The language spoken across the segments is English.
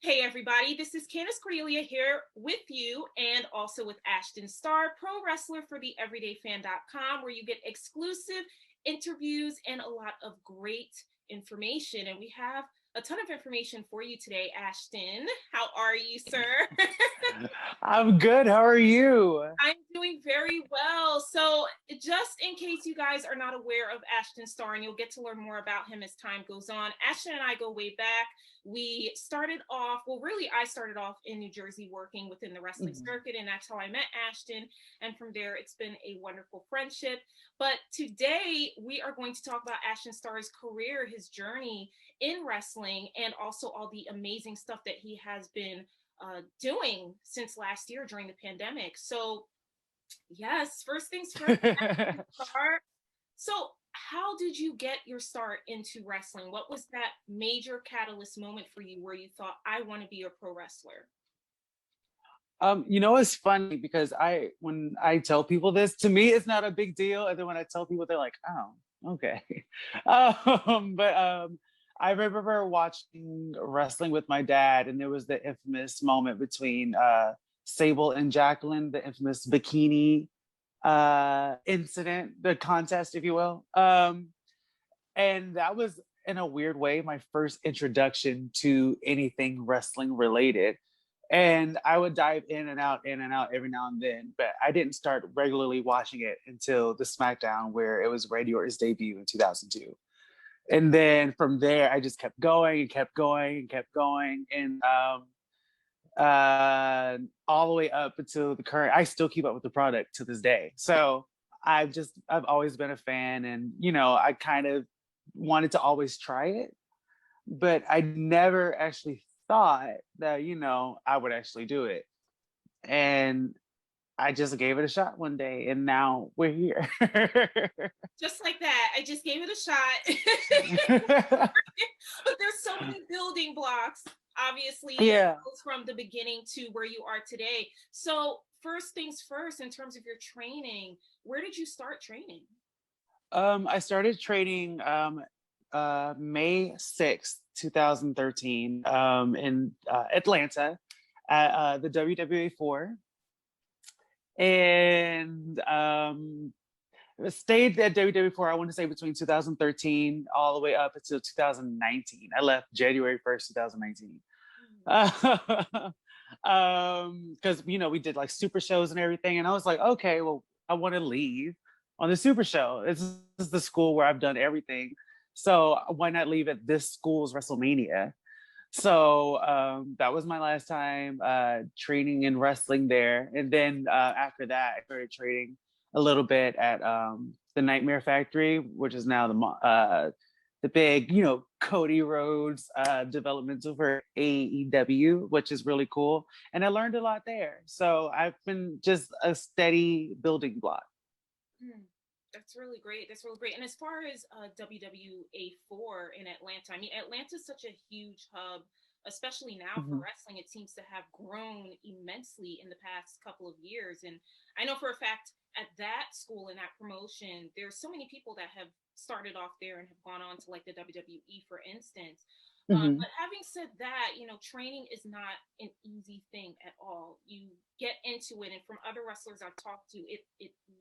Hey everybody, this is Candace Cordelia here with you and also with Ashton Starr, pro wrestler for the everydayfan.com, where you get exclusive interviews and a lot of great information. And we have a ton of information for you today, Ashton. How are you, sir? I'm good. How are you? I'm doing very well. So just in case you guys are not aware of Ashton Starr, and you'll get to learn more about him as time goes on, Ashton and I go way back. We started off, well, really, I started off in New Jersey working within the wrestling circuit, and that's how I met Ashton. And from there, it's been a wonderful friendship. But today, we are going to talk about Ashton Starr's career, his journey in wrestling, and also all the amazing stuff that he has been doing since last year during the pandemic. So, yes, first things first. So, how did you get your start into wrestling? What was that major catalyst moment for you where you thought, I want to be a pro wrestler? It's funny because when I tell people this, to me it's not a big deal, and then when I tell people, they're like, "Oh, okay." But I remember watching wrestling with my dad, and there was the infamous moment between Sable and Jacqueline, the infamous bikini incident, the contest, if you will. And that was, in a weird way, my first introduction to anything wrestling related. And I would dive in and out every now and then, but I didn't start regularly watching it until the SmackDown, where it was Randy Orton's debut in 2002. And then from there, I just kept going and kept going and kept going. And all the way up until the current, I still keep up with the product to this day. So I've always been a fan, and, I kind of wanted to always try it, but I never actually thought that, I would actually do it. And I just gave it a shot one day, and now we're here. Just like that, I just gave it a shot. But there's so many building blocks, obviously, Yeah. from the beginning to where you are today. So first things first, in terms of your training, where did you start training? I started training May 6th, 2013, in Atlanta at the WWA 4. And stayed at WWE 4, I want to say, between 2013 all the way up until 2019. I left January 1st, 2019. Because, we did like super shows and everything. And I was like, okay, well, I want to leave on the super show. This is the school where I've done everything. So why not leave at this school's WrestleMania? So that was my last time training in wrestling there. And then after that, I started training a little bit at the Nightmare Factory, which is now the big, Cody Rhodes developmental for AEW, which is really cool. And I learned a lot there. So I've been just a steady building block. That's really great. That's really great. And as far as WWA 4 in Atlanta, I mean, Atlanta is such a huge hub, especially now for wrestling. It seems to have grown immensely in the past couple of years. And I know for a fact at that school and that promotion, there's so many people that have started off there and have gone on to like the WWE, for instance. But having said that, training is not an easy thing at all. You get into it, and from other wrestlers I've talked to, it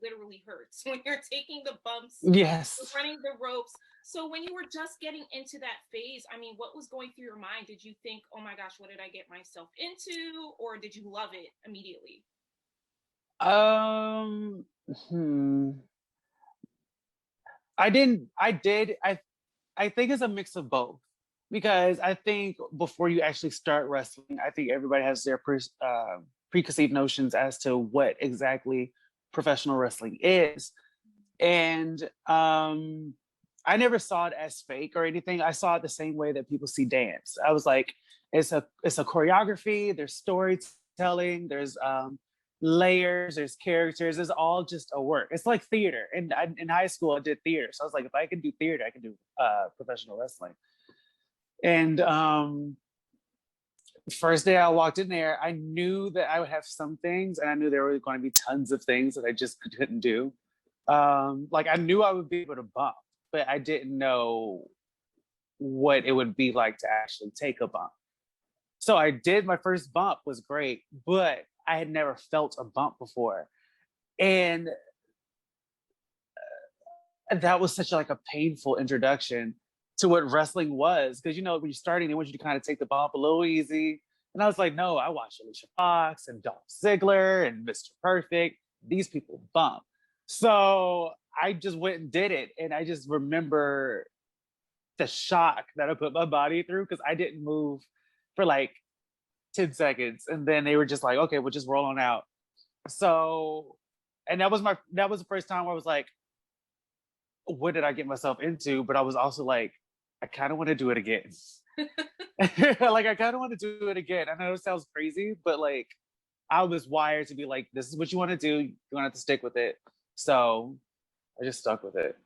literally hurts when you're taking the bumps, Yes. running the ropes. So when you were just getting into that phase, I mean, what was going through your mind? Did you think, oh my gosh, what did I get myself into? Or did you love it immediately? I didn't. I did. I think it's a mix of both, because I think before you actually start wrestling, I think everybody has their preconceived notions as to what exactly professional wrestling is. And I never saw it as fake or anything. I saw it the same way that people see dance. I was like, it's a choreography, there's storytelling, there's layers, there's characters, it's all just a work. It's like theater. And in high school I did theater. So I was like, if I can do theater, I can do professional wrestling. And first day I walked in there, I knew that I would have some things, and I knew there were going to be tons of things that I just couldn't do. Like, I knew I would be able to bump, but I didn't know what it would be like to actually take a bump. So I did, my first bump was great, but I had never felt a bump before. And that was such like a painful introduction to what wrestling was. Because, you know, when you're starting, they want you to kind of take the bump a little easy. And I was like, no, I watched Alicia Fox and Dolph Ziggler and Mr. Perfect. These people bump. So I just went and did it. And I just remember the shock that I put my body through because I didn't move for like 10 seconds. And then they were just like, okay, we'll just roll on out. So, and that was the first time where I was like, what did I get myself into? But I was also like, I kind of want to do it again. Like, I kind of want to do it again. I know it sounds crazy, but like, I was wired to be like, this is what you want to do. You're going to have to stick with it. So I just stuck with it.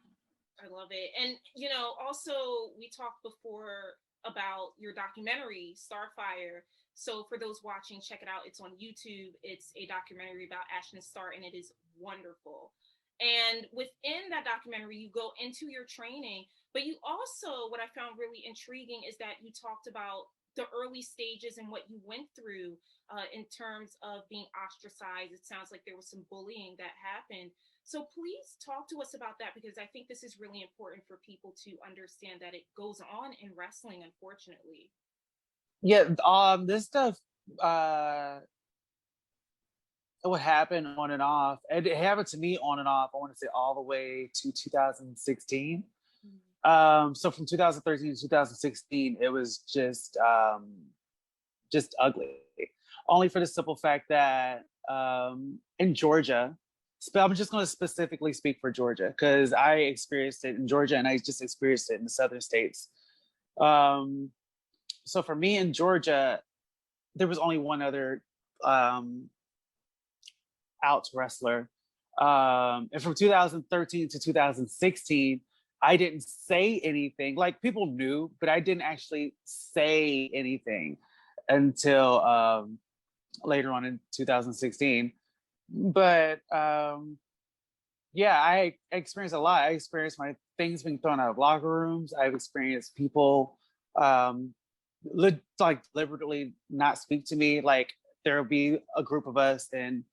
I love it. And, you know, also we talked before about your documentary, Starfire. So for those watching, check it out. It's on YouTube. It's a documentary about Ashton Starr, and it is wonderful. And within that documentary, you go into your training, but you also, what I found really intriguing is that you talked about the early stages and what you went through in terms of being ostracized. It sounds like there was some bullying that happened. So please talk to us about that, because I think this is really important for people to understand that it goes on in wrestling, unfortunately. Yeah, this stuff would happen on and off. And it happened to me on and off, I want to say all the way to 2016. So from 2013 to 2016, it was just ugly. Only for the simple fact that in Georgia, I'm just going to specifically speak for Georgia because I experienced it in Georgia and I just experienced it in the southern states. So for me in Georgia, there was only one other out wrestler. And from 2013 to 2016, I didn't say anything. Like, people knew, but I didn't actually say anything until later on in 2016. But yeah, I experienced a lot. I experienced my things being thrown out of locker rooms. I've experienced people like deliberately not speak to me. Like, there'll be a group of us and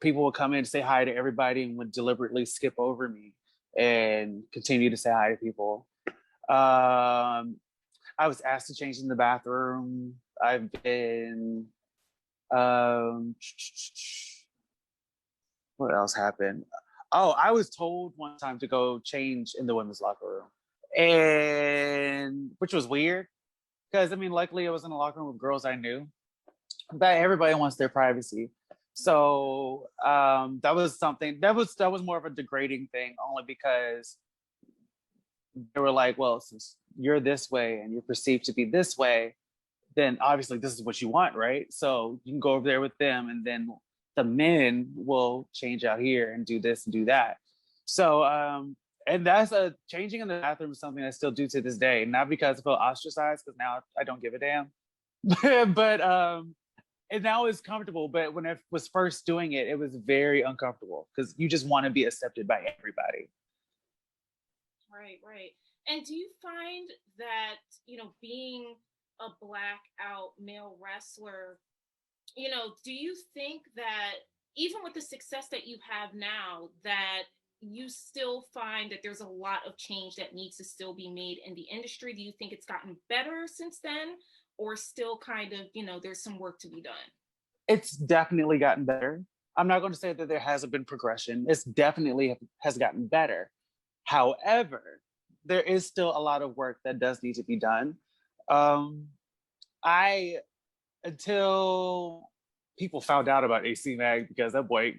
people would come in and say hi to everybody and would deliberately skip over me and continue to say hi to people. I was asked to change in the bathroom. I've been what else happened? Oh, I was told one time to go change in the women's locker room, and which was weird because I mean, luckily I was in a locker room with girls I knew, but everybody wants their privacy. So that was something that was more of a degrading thing, only because they were like, well, since you're this way and you're perceived to be this way, then obviously this is what you want, right? So you can go over there with them, and then the men will change out here and do this and do that. So and that's a changing in the bathroom is something I still do to this day, not because I feel ostracized, because now I don't give a damn. But and now it's comfortable. But when I was first doing it, it was very uncomfortable because you just want to be accepted by everybody. Right, right. And do you find that, you know, being a black out male wrestler, you know, do you think that even with the success that you have now, that you still find that there's a lot of change that needs to still be made in the industry? Do you think it's gotten better since then, or still kind of, you know, there's some work to be done? It's definitely gotten better. I'm not going to say that there hasn't been progression. It's definitely has gotten better. However, there is still a lot of work that does need to be done. I until people found out about AC Mag, because that boy,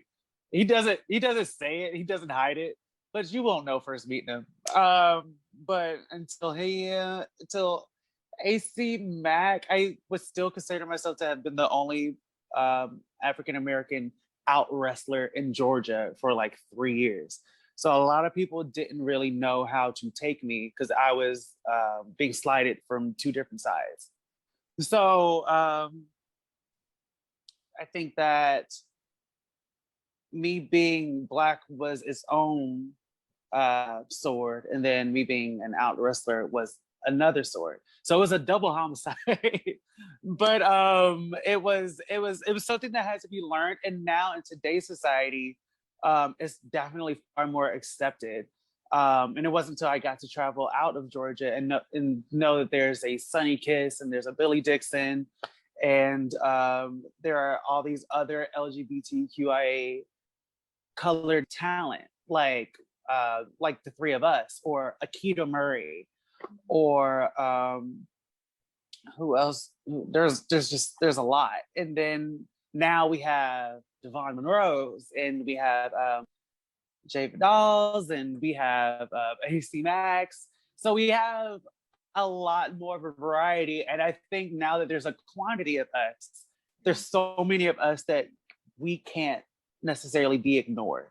he doesn't say it, he doesn't hide it, but you won't know first meeting him. But until AC Mac, I would still consider myself to have been the only African American out wrestler in Georgia for like 3 years. So a lot of people didn't really know how to take me because I was being slighted from two different sides. So I think that me being black was its own sword, and then me being an out wrestler was another sort. So it was a double homicide. But it was something that had to be learned. And now in today's society, it's definitely far more accepted. And it wasn't until I got to travel out of Georgia and know that there's a Sunny Kiss and there's a Billy Dixon, and there are all these other LGBTQIA colored talent, like the three of us, or Akita Murray, or who else? There's a lot. And then now we have Devon Monroe's, and we have Jay Vidal's, and we have AC Max. So we have a lot more of a variety. And I think now that there's a quantity of us, there's so many of us that we can't necessarily be ignored.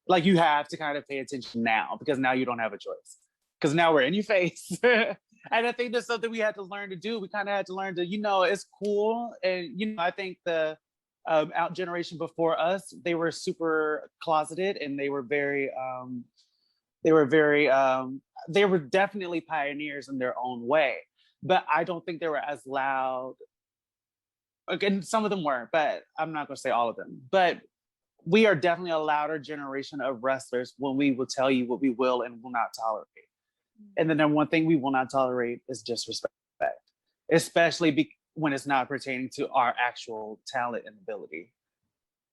Like, you have to kind of pay attention now, because now you don't have a choice. Because now we're in your face. And I think that's something we had to learn to do. We kind of had to learn to, it's cool. And, I think the out generation before us, they were super closeted, and they were they were definitely pioneers in their own way. But I don't think they were as loud. Again, some of them were, but I'm not going to say all of them. But we are definitely a louder generation of wrestlers when we will tell you what we will and will not tolerate. And the number one thing we will not tolerate is disrespect, especially when it's not pertaining to our actual talent and ability.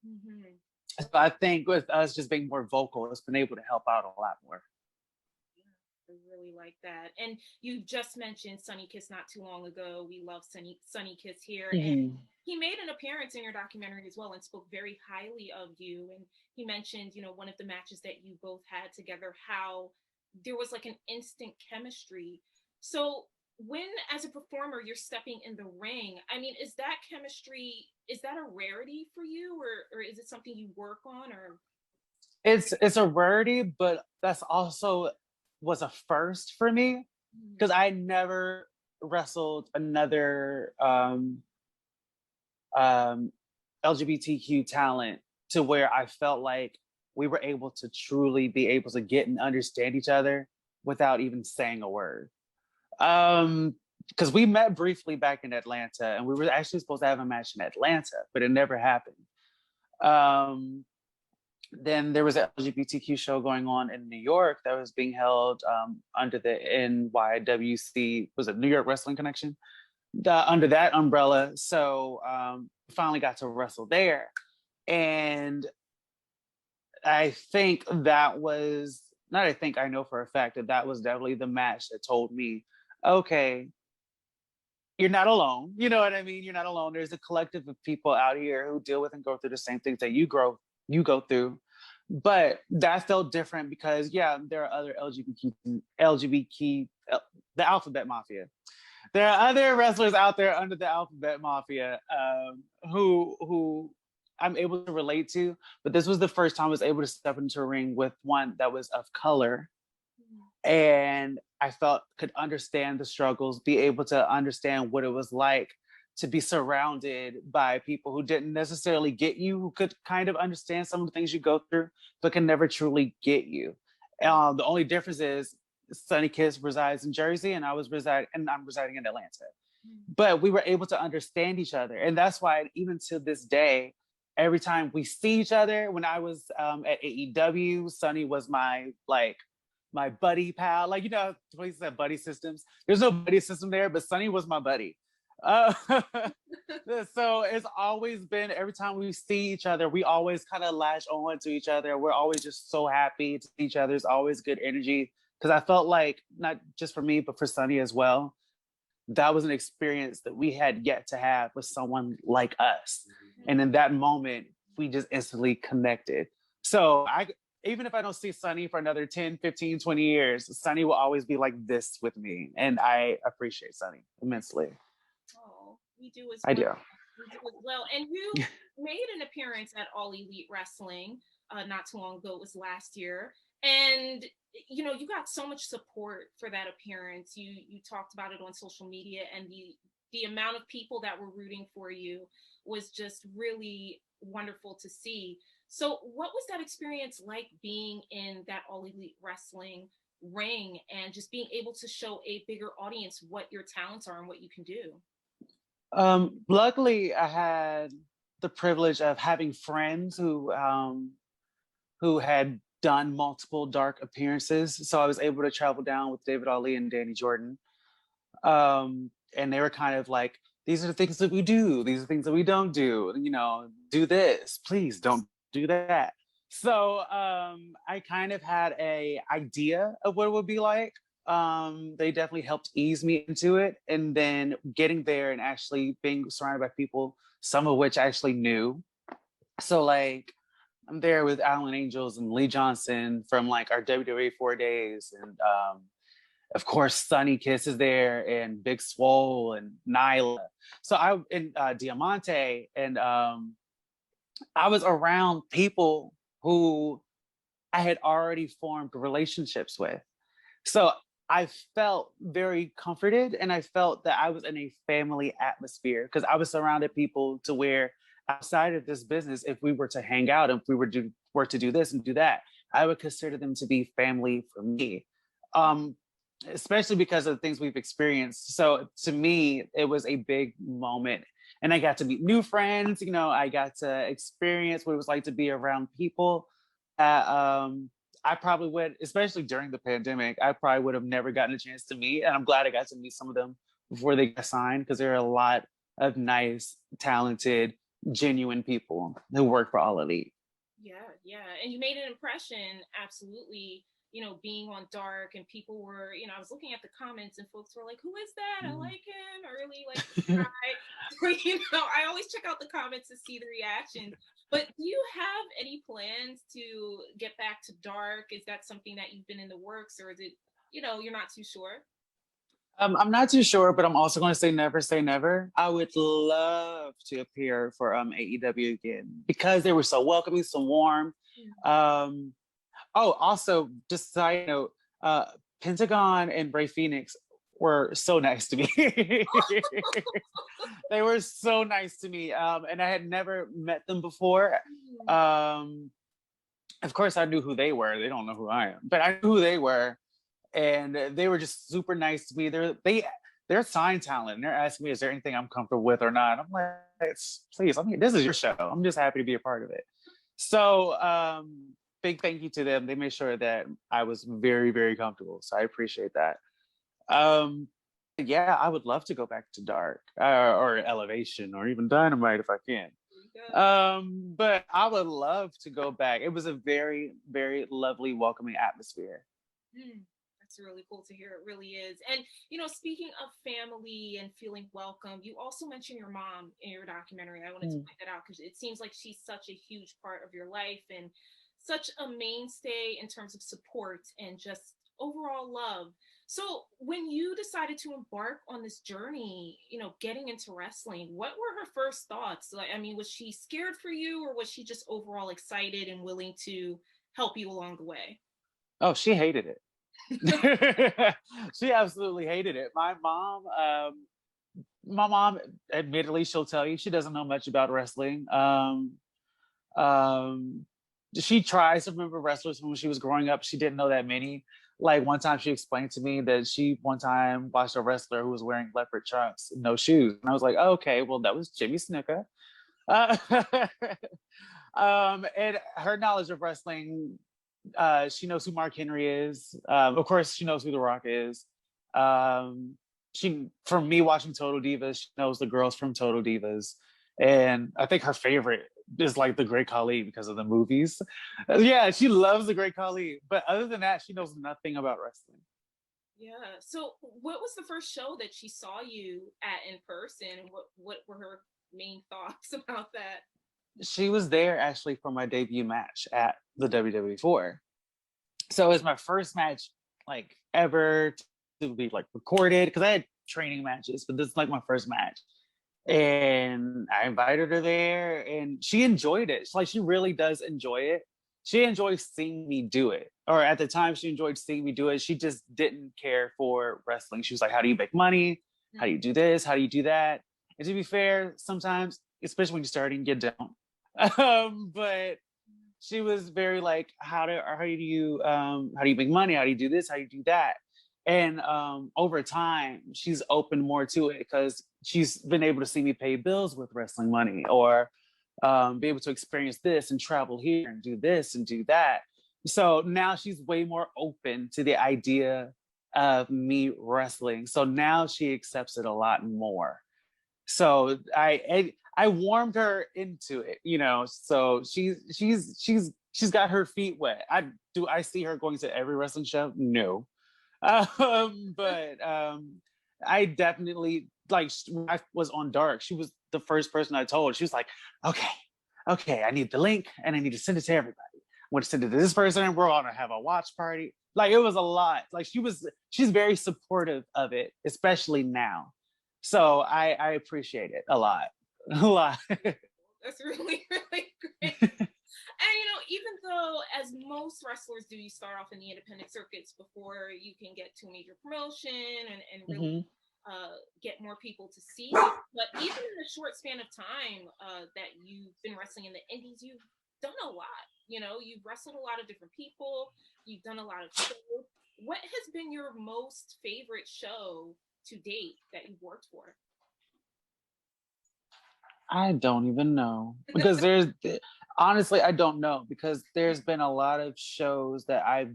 Mm-hmm. So I think with us just being more vocal, it's been able to help out a lot more. I really like that. And you just mentioned Sunny Kiss not too long ago. We love Sunny Kiss here. Mm-hmm. And he made an appearance in your documentary as well and spoke very highly of you. And he mentioned, one of the matches that you both had together, how there was like an instant chemistry. So when, as a performer, you're stepping in the ring, I mean, is that chemistry, is that a rarity for you, or is it something you work on? Or it's a rarity, but that's also was a first for me, because I never wrestled another LGBTQ talent to where I felt like we were able to truly be able to get and understand each other without even saying a word. Because we met briefly back in Atlanta, and we were actually supposed to have a match in Atlanta, but it never happened. Then there was an LGBTQ show going on in New York that was being held under the NYWC, was it New York Wrestling Connection? Under that umbrella. So finally got to wrestle there. And I think that was, not I think, I know for a fact that was definitely the match that told me, okay, you're not alone. You know what I mean? You're not alone. There's a collective of people out here who deal with and go through the same things that you go through. But that felt different because, yeah, there are other LGBT, the Alphabet Mafia. There are other wrestlers out there under the Alphabet Mafia who I'm able to relate to. But this was the first time I was able to step into a ring with one that was of color. And I felt could understand the struggles, be able to understand what it was like to be surrounded by people who didn't necessarily get you, who could kind of understand some of the things you go through, but can never truly get you. The only difference is Sunny Kiss resides in Jersey, and I'm residing in Atlanta. But we were able to understand each other. And that's why even to this day, every time we see each other, when I was at AEW, Sunny was my buddy pal. Like, police have buddy systems. There's no buddy system there, but Sunny was my buddy. So it's always been, every time we see each other, we always kind of latch on to each other. We're always just so happy to see each other. There's always good energy. Because I felt like, not just for me, but for Sunny as well, that was an experience that we had yet to have with someone like us. And in that moment, we just instantly connected. So even if I don't see Sunny for another 10, 15, 20 years, Sunny will always be like this with me. And I appreciate Sunny immensely. Oh, we do as well. I do. We do as well. And you made an appearance at All Elite Wrestling not too long ago. It was last year. And, you got so much support for that appearance. You talked about it on social media, and the amount of people that were rooting for you was just really wonderful to see. So what was that experience like, being in that All Elite Wrestling ring and just being able to show a bigger audience what your talents are and what you can do? Luckily, I had the privilege of having friends who had done multiple Dark appearances, so I was able to travel down with David Ali and Danny Jordan, and they were kind of like, "These are the things that we do. These are the things that we don't do. You know, do this, please. Don't do that." So I kind of had a idea of what it would be like. They definitely helped ease me into it, and then getting there and actually being surrounded by people, some of which I actually knew. So like I'm there with Alan Angels and Lee Johnson from like our WWE 4 days, and of course Sunny Kiss is there, and Big Swole and Nyla. So I and Diamante, and I was around people who I had already formed relationships with. So I felt very comforted, and I felt that I was in a family atmosphere because I was surrounded people to where outside of this business, if we were to hang out, if we were to do this and do that, I would consider them to be family for me. Um, Especially because of the things we've experienced. So to me, it was a big moment. And I got to meet new friends, you know, I got to experience what it was like to be around people that I probably would, especially during the pandemic, I probably would have never gotten a chance to meet. And I'm glad I got to meet some of them before they got signed, because there are a lot of nice, talented, genuine people who work for All Elite. Yeah. And you made an impression, absolutely, you know, being on Dark, and people were, you know, I was looking at the comments and folks were like, who is that? I like him. I really like this guy. You know, I always check out the comments to see the reactions. But do you have any plans to get back to Dark? Is that something that you've been in the works, or is it, you know, you're not too sure? I'm not too sure, but I'm also going to say never say never. I would love to appear for AEW again because they were so welcoming, so warm. Um, oh, also, just side note, Pentagon and Bray Phoenix were so nice to me. They were so nice to me, and I had never met them before. Of course, I knew who they were. They don't know who I am, but I knew who they were, and they were just super nice to me. They're sign talent, and they're asking me, "Is there anything I'm comfortable with or not?" I'm like, "Please, I mean, this is your show. I'm just happy to be a part of it." So, big thank you to them. They made sure that I was very, very comfortable. So I appreciate that. Yeah, I would love to go back to Dark or Elevation or even Dynamite if I can. But I would love to go back. It was a very, very lovely, welcoming atmosphere. That's really cool to hear. It really is. And, you know, speaking of family and feeling welcome, you also mentioned your mom in your documentary. I wanted to point that out because it seems like she's such a huge part of your life and such a mainstay in terms of support and just overall love. So when you decided to embark on this journey, you know, getting into wrestling, what were her first thoughts? Like, I mean, was she scared for you, or was she just overall excited and willing to help you along the way? Oh, she hated it. She absolutely hated it. My mom, admittedly, she'll tell you she doesn't know much about wrestling. Um, she tries to remember wrestlers from when she was growing up. She didn't know that many. Like one time she explained to me that she one time watched a wrestler who was wearing leopard trunks, no shoes. And I was like, oh, okay, well, that was Jimmy Snuka. Uh, and her knowledge of wrestling, she knows who Mark Henry is. Of course, she knows who The Rock is. From me watching Total Divas, she knows the girls from Total Divas. And I think her favorite is like the Great Khali because of the movies. Yeah, she loves the Great Khali. But other than that, she knows nothing about wrestling. Yeah. So what was the first show that she saw you at in person, and what were her main thoughts about that? She was there actually for my debut match at the WWE 4. So it was my first match like ever to be like recorded, because I had training matches, but this is like my first match. And I invited her there, and she enjoyed it. It's like she really does enjoy it. She enjoys seeing me do it, or at the time she enjoyed seeing me do it. She just didn't care for wrestling. She was like, how do you make money? How do you do this? How do you do that? And to be fair, sometimes, especially when you're starting, you don't. But she was very like, how do you make money? How do you do this? How do you do that? And over time, she's opened more to it because she's been able to see me pay bills with wrestling money, or be able to experience this and travel here and do this and do that. So now she's way more open to the idea of me wrestling. So now she accepts it a lot more. So I warmed her into it, you know. So she's got her feet wet. I see her going to every wrestling show? No. But I definitely, like, when I was on Dark, she was the first person I told. She was like, okay, I need the link and I need to send it to everybody. I'm going to send it to this person and we're going to have a watch party. Like, it was a lot. Like, she's very supportive of it, especially now. So I appreciate it a lot. A lot. That's really, really great. And even though, as most wrestlers do, you start off in the independent circuits before you can get to a major promotion and really get more people to see you. But even in the short span of time that you've been wrestling in the indies, you've done a lot. You've wrestled a lot of different people. You've done a lot of shows. What has been your most favorite show to date that you've worked for? I don't even know, because honestly, I don't know, because there's been a lot of shows that I've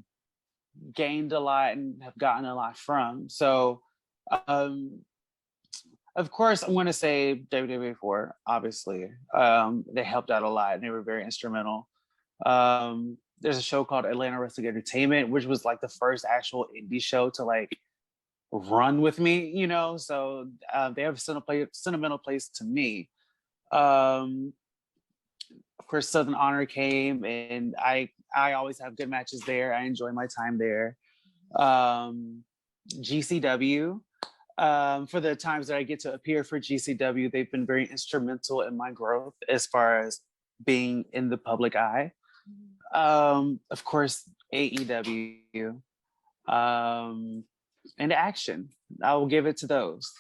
gained a lot and have gotten a lot from. So, of course, I'm going to say WWE4, obviously. They helped out a lot and they were very instrumental. There's a show called Atlanta Wrestling Entertainment, which was like the first actual indie show to like run with me, so they have a sentimental place to me. Of course, Southern Honor came, and I always have good matches there. I enjoy my time there. GCW, for the times that I get to appear for GCW, they've been very instrumental in my growth as far as being in the public eye. Of course, AEW, and Action. I will give it to those.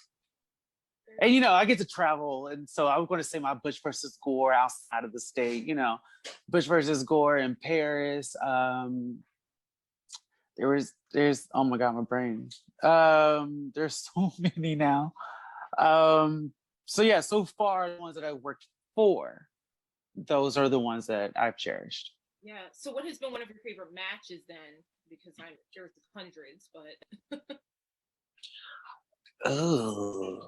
And I get to travel, and so I was going to say my Butch versus Gore outside of the state. Butch versus Gore in Paris. There's oh my god, my brain. There's so many now. So yeah, so far the ones that I worked for, those are the ones that I've cherished. Yeah. So what has been one of your favorite matches then? Because I'm sure there's hundreds, but Ooh.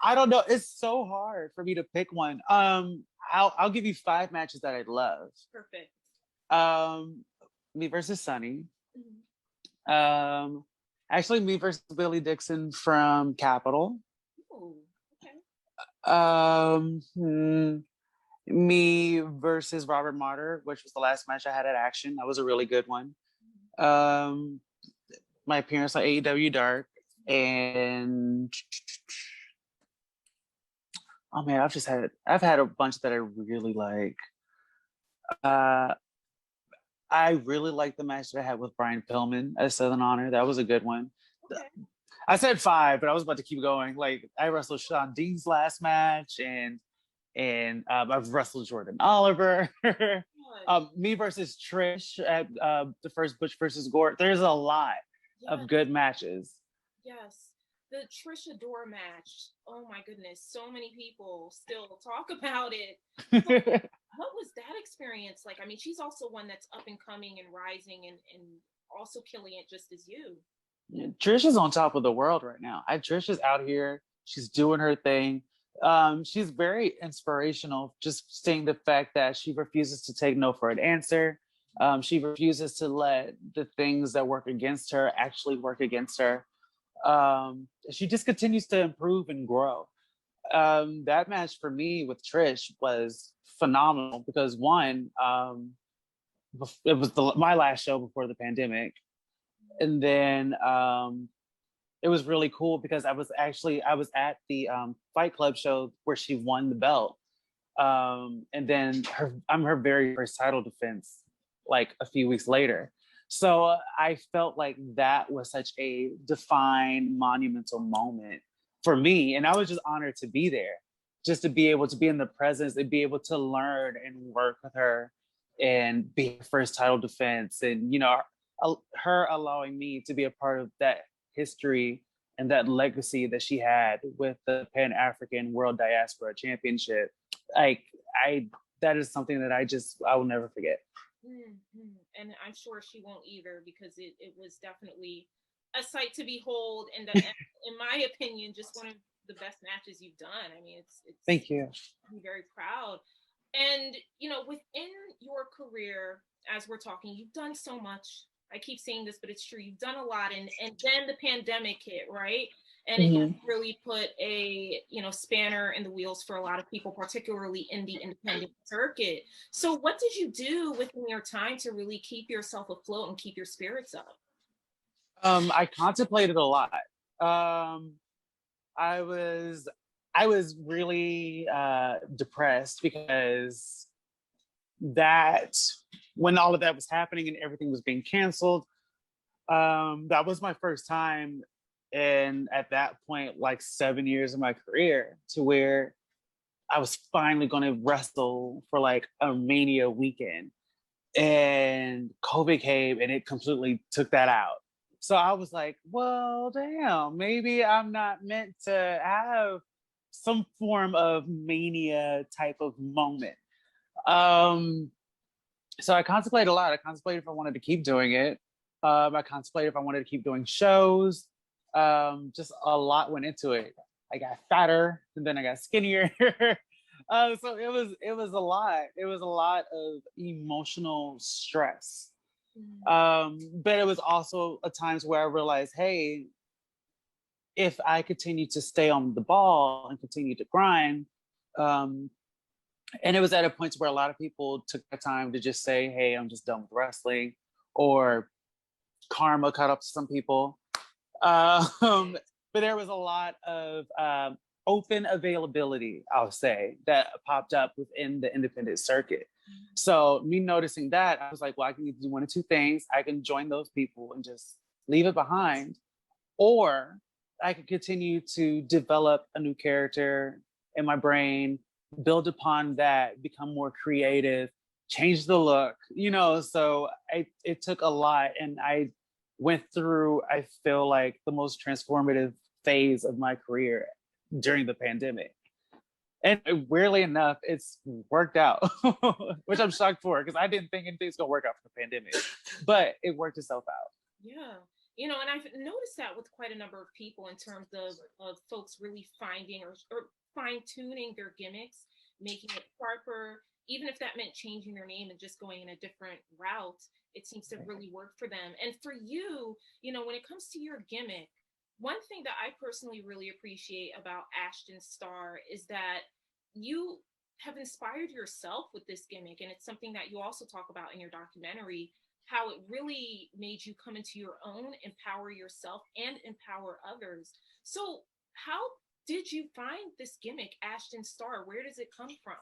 I don't know. It's so hard for me to pick one. I'll give you 5 matches that I love. Perfect. Me versus Sunny. Actually, me versus Billy Dixon from Capitol. Ooh, okay. Me versus Robert Martyr, which was the last match I had at Action. That was a really good one. My appearance on AEW Dark. And oh man, I've had a bunch that I really like. I really like the match that I had with Brian Pillman at Southern Honor. That was a good one. Okay. I said 5, but I was about to keep going. Like, I wrestled Sean Dean's last match, and I've wrestled Jordan Oliver. Me versus Trish at the first Butch versus Gore. There's a lot of good matches. Yes. The Trish Adore match. Oh my goodness. So many people still talk about it. What was that experience like? I mean, she's also one that's up and coming and rising and also killing it just as you. Yeah, Trish is on top of the world right now. Trish is out here. She's doing her thing. She's very inspirational, just seeing the fact that she refuses to take no for an answer. She refuses to let the things that work against her actually work against her. She just continues to improve and grow. That match for me with Trish was phenomenal because one, it was my last show before the pandemic, and then it was really cool because I was at the Fight Club show where she won the belt, and then I'm her very first title defense like a few weeks later. So I felt like that was such a defined, monumental moment for me. And I was just honored to be there. just to be able to be in the presence and be able to learn and work with her and be her first title defense. And, her allowing me to be a part of that history and that legacy that she had with the Pan-African World Diaspora Championship. That is something that I will never forget. Mm-hmm. And I'm sure she won't either, because it was definitely a sight to behold, and in my opinion, just one of the best matches you've done. I mean, it's thank you. I'm very proud. And within your career, as we're talking, you've done so much. I keep saying this, but it's true. You've done a lot, and then the pandemic hit, right? And it really put a spanner in the wheels for a lot of people, particularly in the independent circuit. So what did you do within your time to really keep yourself afloat and keep your spirits up? I contemplated a lot. I was really depressed, because when all of that was happening and everything was being canceled, that was my first time, and at that point, like 7 years of my career, to where I was finally going to wrestle for like a Mania weekend, and COVID came and it completely took that out. So I was like, well, damn, maybe I'm not meant to have some form of Mania type of moment. So I contemplated a lot. I contemplated if I wanted to keep doing it. I contemplated if I wanted to keep doing shows. Just a lot went into it. I got fatter, and then I got skinnier. So it was a lot. It was a lot of emotional stress. But it was also at times where I realized, hey, if I continue to stay on the ball and continue to grind, and it was at a point where a lot of people took the time to just say, hey, I'm just done with wrestling, or karma caught up to some people. But there was a lot of open availability, I'll say, that popped up within the independent circuit. So me noticing that, I was like, well, I can either do one of two things. I can join those people and just leave it behind, or I could continue to develop a new character in my brain, build upon that, become more creative, change the look, so it took a lot. And I went through, I feel like, the most transformative phase of my career during the pandemic. And weirdly enough, it's worked out, which I'm shocked for, because I didn't think anything's gonna work out for the pandemic, but it worked itself out. Yeah. And I've noticed that with quite a number of people, in terms of folks really finding or fine-tuning their gimmicks, making it sharper, even if that meant changing their name and just going in a different route. It seems to really work for them. And for you, when it comes to your gimmick, one thing that I personally really appreciate about Ashton Starr is that you have inspired yourself with this gimmick. And it's something that you also talk about in your documentary, how it really made you come into your own, empower yourself and empower others. So how did you find this gimmick, Ashton Starr? Where does it come from?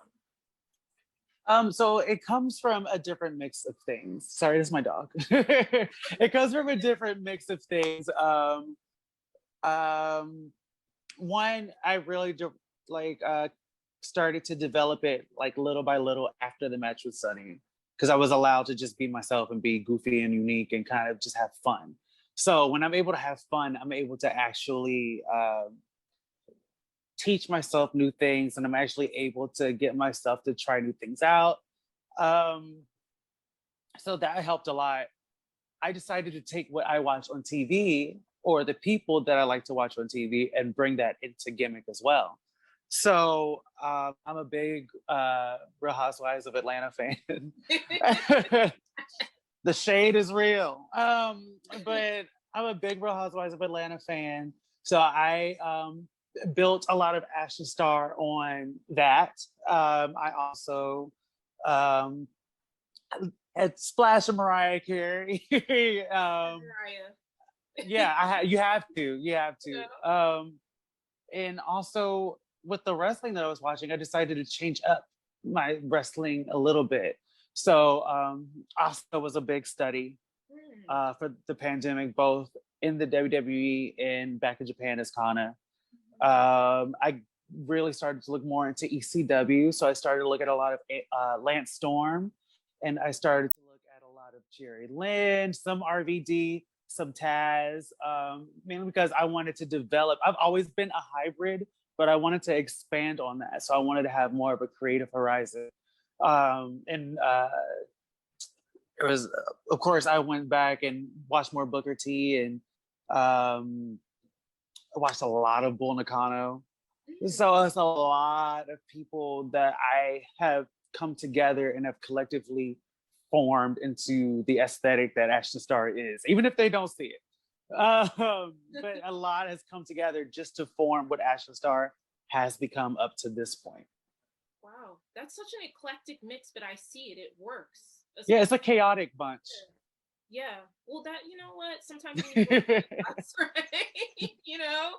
So it comes from a different mix of things. Sorry, this is my dog. It comes from a different mix of things. One, I really started to develop it like little by little after the match with Sunny, because I was allowed to just be myself and be goofy and unique and kind of just have fun. So when I'm able to have fun, I'm able to actually teach myself new things, and I'm actually able to get myself to try new things out. So that helped a lot. I decided to take what I watch on TV, or the people that I like to watch on TV, and bring that into gimmick as well. So I'm a big Real Housewives of Atlanta fan. The shade is real. But I'm a big Real Housewives of Atlanta fan. So I built a lot of Ashton Starr on that. I also had Splash of Mariah Carey. Mariah. Yeah, you have to. Yeah. And also with the wrestling that I was watching, I decided to change up my wrestling a little bit. So Asuka was a big study for the pandemic, both in the WWE and back in Japan as Kana. I really started to look more into ECW. So I started to look at a lot of Lance Storm, and I started to look at a lot of Jerry Lynn, some RVD, some Taz, mainly because I wanted to develop. I've always been a hybrid, but I wanted to expand on that. So I wanted to have more of a creative horizon. And it was, of course, I went back and watched more Booker T, and I watched a lot of Bull Nakano. So it's a lot of people that I have come together and have collectively formed into the aesthetic that Ashton Starr is, even if they don't see it. But a lot has come together just to form what Ashton Starr has become up to this point. Wow, that's such an eclectic mix, but I see it. It works. Yeah, it's a chaotic bunch. Yeah. Well, that, you know what? Sometimes you need to that's right. You know?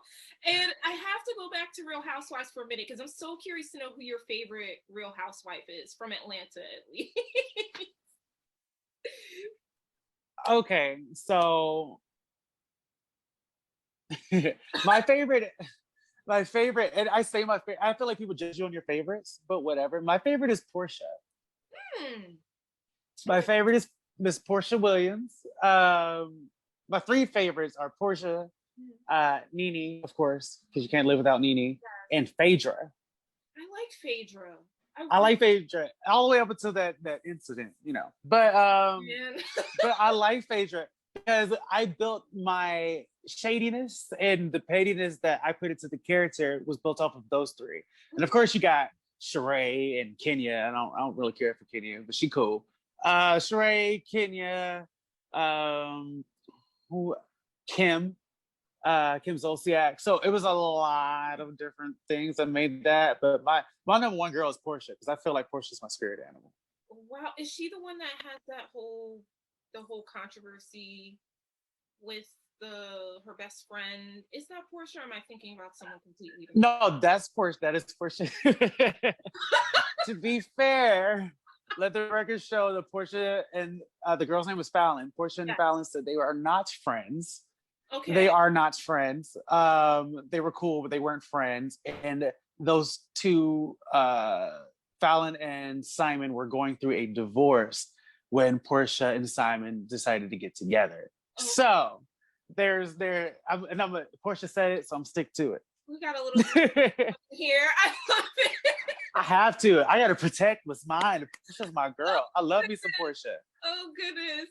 And I have to go back to Real Housewives for a minute because I'm so curious to know who your favorite Real Housewife is from Atlanta, at least. Okay, so my favorite, and I say my favorite, I feel like people judge you on your favorites, but whatever. My favorite is Portia. My favorite is Miss Portia Williams. My three favorites are Portia, Nene, of course, because you can't live without Nene, and Phaedra. I like Phaedra. I like Phaedra all the way up until that incident, you know. But but I like Phaedra because I built my shadiness and the pettiness that I put into the character was built off of those three. And of course, you got Sheree and Kenya. I don't really care for Kenya, but she cool. Sheree, Kenya, who Kim, Kim Zolciak. So it was a lot of different things that made that. But my number one girl is Portia because I feel like Portia's my spirit animal. Wow, is she the one that has the whole controversy with her best friend? Is that Portia, or am I thinking about someone completely different? No, that's Portia. That is Portia. To be fair, let the record show that Portia and the girl's name was Fallon. Portia and Fallon said they are not friends. Okay. They are not friends. They were cool, but they weren't friends. And those two, Fallon and Simon, were going through a divorce when Portia and Simon decided to get together. Okay. So Portia said it, so I'm stick to it. We got a little here. I love it. I have to. I got to protect what's mine. Portia's my girl. I love me some Portia. Oh goodness,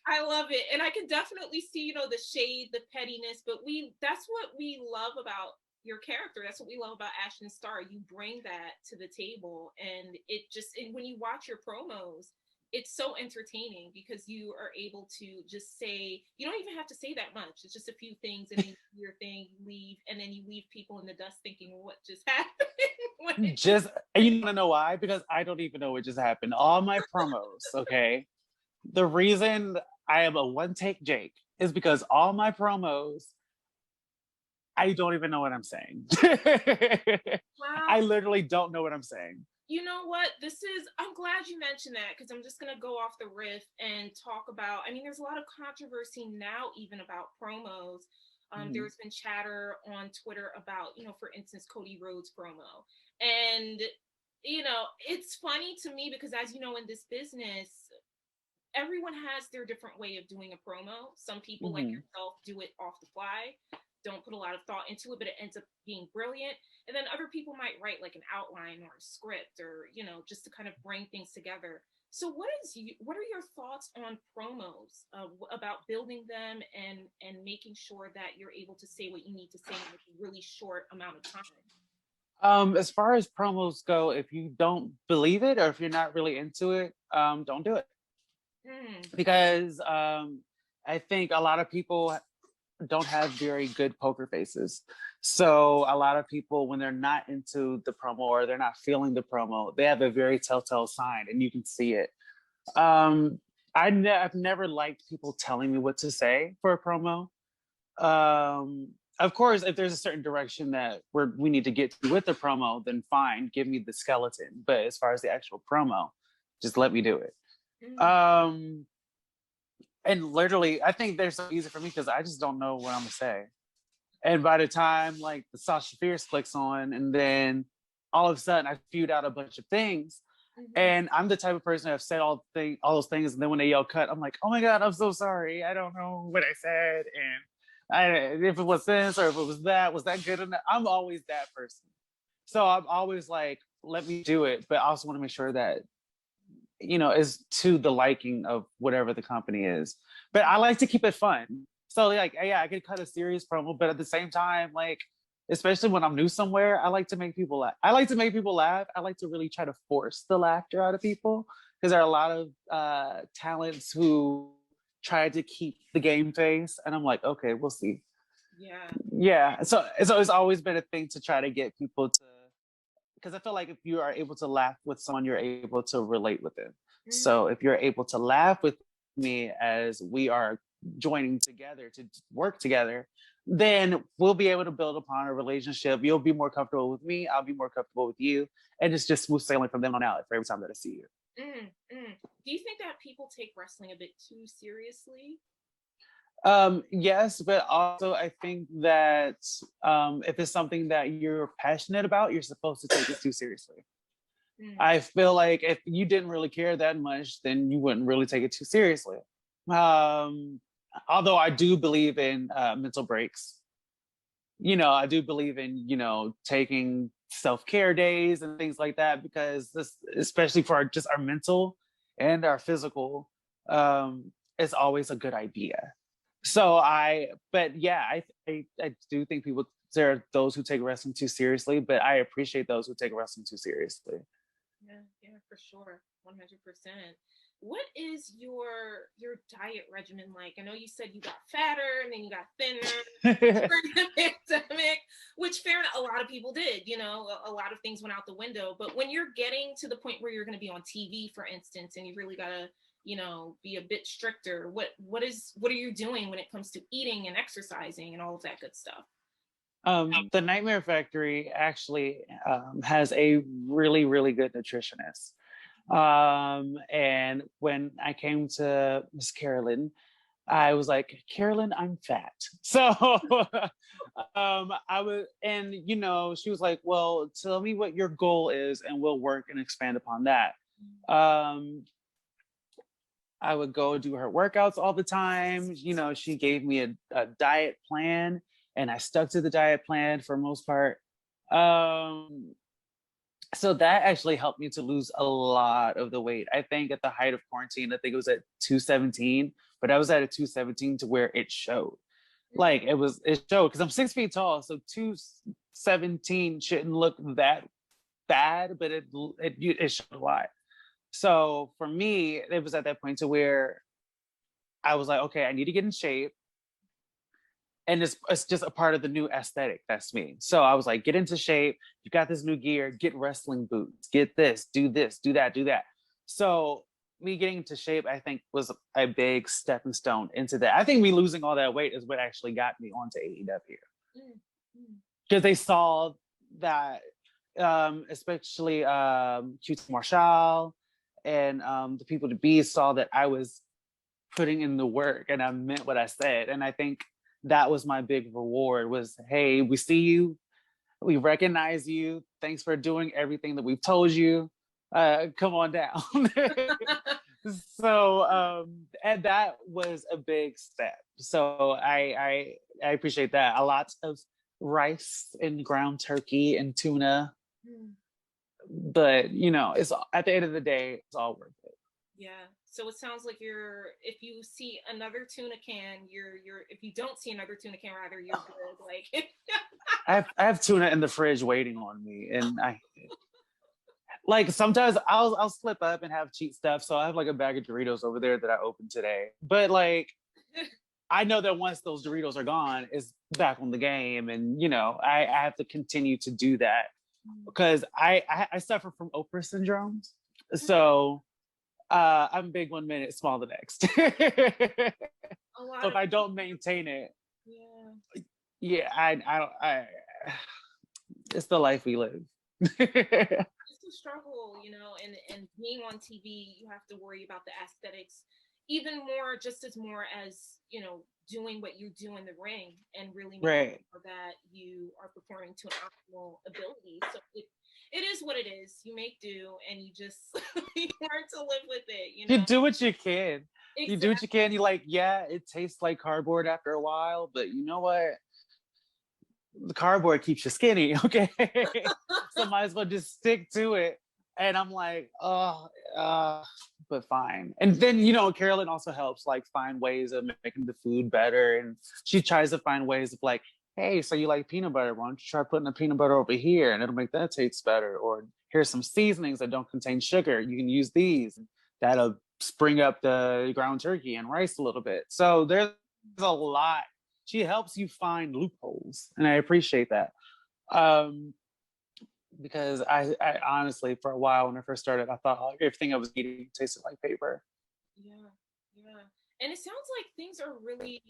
I love it, and I can definitely see, the shade, the pettiness, but that's what we love about your character. That's what we love about Ashton Starr. You bring that to the table, and and when you watch your promos, it's so entertaining because you are able to just say, you don't even have to say that much. It's just a few things, and then you do your thing, you leave, and then you leave people in the dust thinking, what just happened? And you want to know why? Because I don't even know what just happened. All my promos, okay? The reason I am a one-take Jake is because all my promos, I don't even know what I'm saying. Wow. I literally don't know what I'm saying. You know what? I'm glad you mentioned that because I'm just going to go off the riff and talk about, there's a lot of controversy now even about promos. There's been chatter on Twitter about, for instance, Cody Rhodes promo. And, it's funny to me because as you know, in this business, everyone has their different way of doing a promo. Some people like yourself do it off the fly, don't put a lot of thought into it, but it ends up being brilliant. And then other people might write like an outline or a script or, just to kind of bring things together. So what are your thoughts on promos, about building them and making sure that you're able to say what you need to say in a really short amount of time? As far as promos go, if you don't believe it or if you're not really into it, don't do it. Because I think a lot of people don't have very good poker faces. So a lot of people, when they're not into the promo or they're not feeling the promo, they have a very telltale sign and you can see it. I've never liked people telling me what to say for a promo. Of course, if there's a certain direction that we need to get to with the promo, then fine, give me the skeleton. But as far as the actual promo, just let me do it. And literally, I think they're so easy for me because I just don't know what I'm gonna say. And by the time like the Sasha Fierce clicks on, and then all of a sudden I spewed out a bunch of things. And I'm the type of person that have said all those things, and then when they yell cut, I'm like, oh my God, I'm so sorry. I don't know what I said. And if it was this or if it was that good enough? I'm always that person. So I'm always like, let me do it. But I also want to make sure that, is to the liking of whatever the company is. But I like to keep it fun. So like, yeah, I could cut a serious promo, but at the same time, like, especially when I'm new somewhere, I like to make people laugh. I like to really try to force the laughter out of people, because there are a lot of talents who try to keep the game face, and I'm like, okay, we'll see. Yeah. So it's always been a thing to try to get people to, because I feel like if you are able to laugh with someone, you're able to relate with them. So if you're able to laugh with me as we are joining together to work together, then we'll be able to build upon a relationship. You'll be more comfortable with me. I'll be more comfortable with you. And it's just smooth sailing from then on out for every time that I see you. Do you think that people take wrestling a bit too seriously? Yes, but also I think that if it's something that you're passionate about, you're supposed to take it too seriously. I feel like if you didn't really care that much, then you wouldn't really take it too seriously. Although I do believe in mental breaks. I do believe in, taking self-care days and things like that, because this, especially for our mental and our physical, is always a good idea. But yeah, I do think there are those who take wrestling too seriously, but I appreciate those who take wrestling too seriously. Yeah, for sure. 100%. What is your diet regimen like? I know you said you got fatter and then you got thinner during the pandemic, which fair enough, a lot of people did, a lot of things went out the window. But when you're getting to the point where you're going to be on TV, for instance, and you really got to, be a bit stricter, what are you doing when it comes to eating and exercising and all of that good stuff? The Nightmare Factory actually has a really, really good nutritionist. And when I came to Miss Carolyn, I was like, Carolyn, I'm fat. So I was, and she was like, well, tell me what your goal is and we'll work and expand upon that. I would go do her workouts all the time. She gave me a diet plan, and I stuck to the diet plan for most part. So that actually helped me to lose a lot of the weight. I think at the height of quarantine, I think it was at 217, but I was at a 217 to where it showed. Like it showed, because I'm 6 feet tall, so 217 shouldn't look that bad, but it showed a lot. So for me, it was at that point to where I was like, okay, I need to get in shape. And it's just a part of the new aesthetic. That's me. So I was like, get into shape. You got this new gear, get wrestling boots, get this, do that. So me getting into shape, I think, was a big stepping stone into that. I think me losing all that weight is what actually got me onto AEW. Because they saw that, especially QT Marshall and the people to be saw that I was putting in the work and I meant what I said. And I think that was my big reward was, hey, we see you, we recognize you, thanks for doing everything that we've told you, come on down. So and that was a big step. So I appreciate that. A lot of rice and ground turkey and tuna, but it's, at the end of the day, it's all worth it. Yeah. So it sounds like if you see another tuna can, if you don't see another tuna can, rather, you're good. Like I have tuna in the fridge waiting on me, and I like sometimes I'll slip up and have cheat stuff. So I have like a bag of Doritos over there that I opened today. But like I know that once those Doritos are gone, it's back on the game, and I have to continue to do that because I suffer from Oprah syndrome. So I'm big one minute, small the next. So if I don't maintain it, I it's the life we live. It's a struggle, and being on TV, you have to worry about the aesthetics even more, just as more as, you know, doing what you do in the ring and really making Right. sure that you are performing to an optimal ability. So it is what it is. You make do, and you just you learn to live with it, you You know? do what you can. You do what you Exactly. can. You like, yeah, it tastes like cardboard after a while, but you know what? The cardboard keeps you skinny, okay? So might as well just stick to it. And I'm like, oh, but fine. And then, you know, Carolyn also helps like find ways of making the food better. And she tries to find ways of like, hey, so you like peanut butter? Why don't you try putting the peanut butter over here and it'll make that taste better? Or here's some seasonings that don't contain sugar. You can use these. That'll spring up the ground turkey and rice a little bit. So there's a lot. She helps you find loopholes, and I appreciate that. Um, because I honestly, for a while when I first started, I thought like, everything I was eating tasted like paper. Yeah, yeah. And it sounds like things are really,